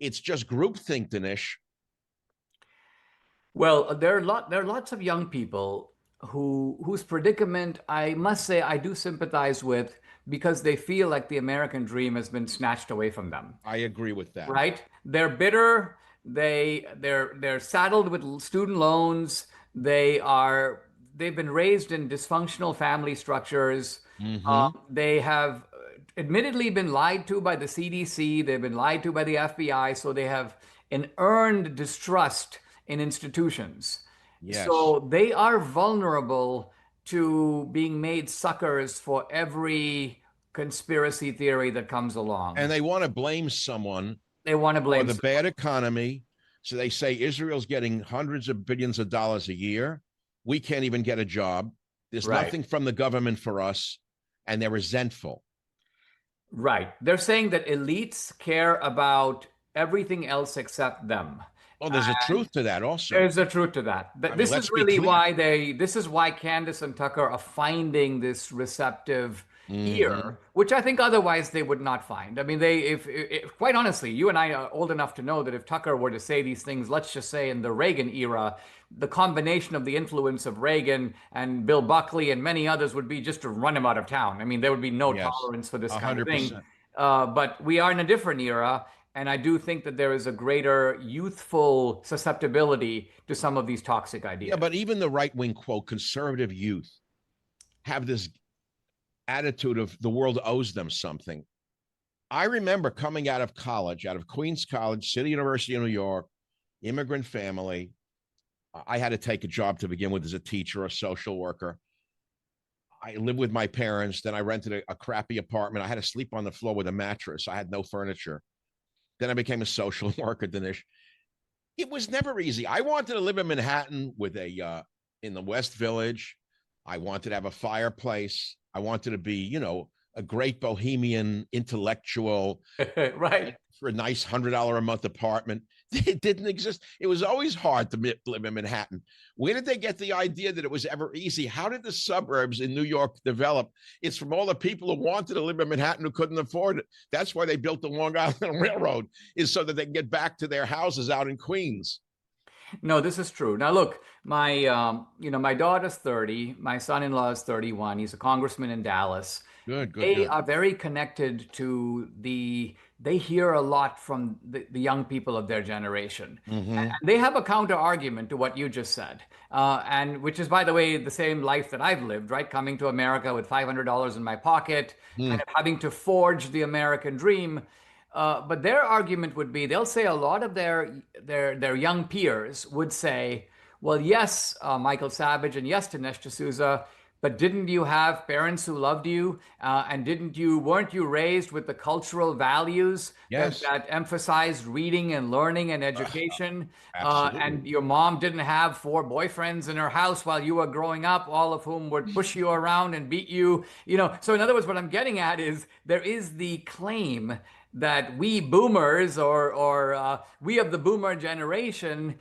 It's just groupthink, Dinesh. Well, there are lots of young people whose predicament I must say I do sympathize with because they feel like the American dream has been snatched away from them. I agree with that. Right? They're bitter. They're saddled with student loans. They've been raised in dysfunctional family structures. Hmm. They have admittedly been lied to by the CDC. They've been lied to by the FBI. So they have an earned distrust in institutions. Yes. So they are vulnerable to being made suckers for every conspiracy theory that comes And along. they want to blame someone They want to for blame the someone. bad economy. So they say Israel's getting hundreds of billions of dollars a year. We can't even get a job. There's Right. nothing from the government for us. And they're resentful. Right. They're saying that elites care about everything else except them. Well, there's a truth to that also. There's a truth to that. I mean, This let's is be really clear. why this is why Candace and Tucker are finding this receptive Hmm. ear, which I think otherwise they would not find. I mean, if quite honestly, you and I are old enough to know that if Tucker were to say these things, let's just say in the Reagan era, the combination of the influence of Reagan and Bill Buckley and many others would be just to run him out of town. I mean, there would be no Yes, tolerance for this kind of thing. 100%. But we are in a different era, and I do think that there is a greater youthful susceptibility to some of these toxic Yeah, ideas. but even the right wing, quote, conservative youth have this attitude of the world owes them something. I remember coming out of college, out of Queens College, City University of New York, immigrant family. I had to take a job to begin with as a teacher, a social worker. I lived with my parents. Then I rented a crappy apartment. I had to sleep on the floor with a mattress. I had no furniture. Then I became a social worker, Dinesh. It was never easy. I wanted to live in Manhattan with in the West Village. I wanted to have a fireplace. I wanted to be, a great bohemian intellectual Right. for a nice $100 a month apartment. It didn't exist. It was always hard to live in Manhattan. Where did they get the idea that it was ever easy? How did the suburbs in New York develop? It's from all the people who wanted to live in Manhattan who couldn't afford it. That's why they built the Long Island Railroad, is so that they can get back to their houses out in Queens. No, this is true. Now, look, my daughter's 30, my son-in-law is 31. He's a congressman in Dallas. Good, good, They good. are very connected to they hear a lot from the young people of their generation. And Mm-hmm. they have a counter argument to what you just said, and which is, by the way, the same life that I've lived, right? Coming to America with $500 in my pocket, kind Mm. of having to forge the American dream. But their argument would be they'll say a lot of their young peers would say, well, yes, Michael Savage, and yes, Dinesh D'Souza, but didn't you have parents who loved you? And weren't you raised with the cultural values Yes, that emphasized reading and learning and education? absolutely. And your mom didn't have four boyfriends in her house while you were growing up, all of whom would push you around and beat you. So in other words, what I'm getting at is there is the claim that we boomers or we of the boomer generation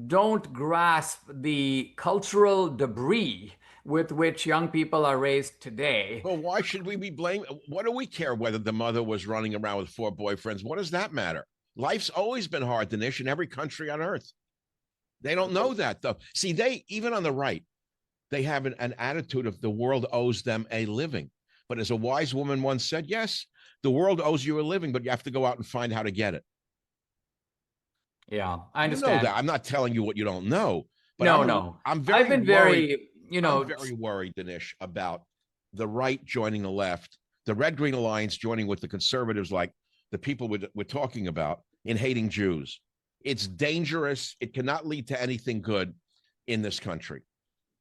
don't grasp the cultural debris with which young people are raised today. Well, why should we be blamed? What do we care whether the mother was running around with four boyfriends? What does that matter? Life's always been hard, Dinesh, in every country on earth. They don't know that, though. See, they, even on the right, they have an attitude of the world owes them a living. But as a wise woman once said, yes, the world owes you a living, but you have to go out and find how to get it. Yeah, I You know understand. that. I'm not telling you what you don't know, but No, no. I'm I've very been worried. very, I'm very worried, Dinesh, about the right joining the left, the Red Green Alliance joining with the conservatives, like the people we're talking about, in hating Jews. It's dangerous. It cannot lead to anything good in this country.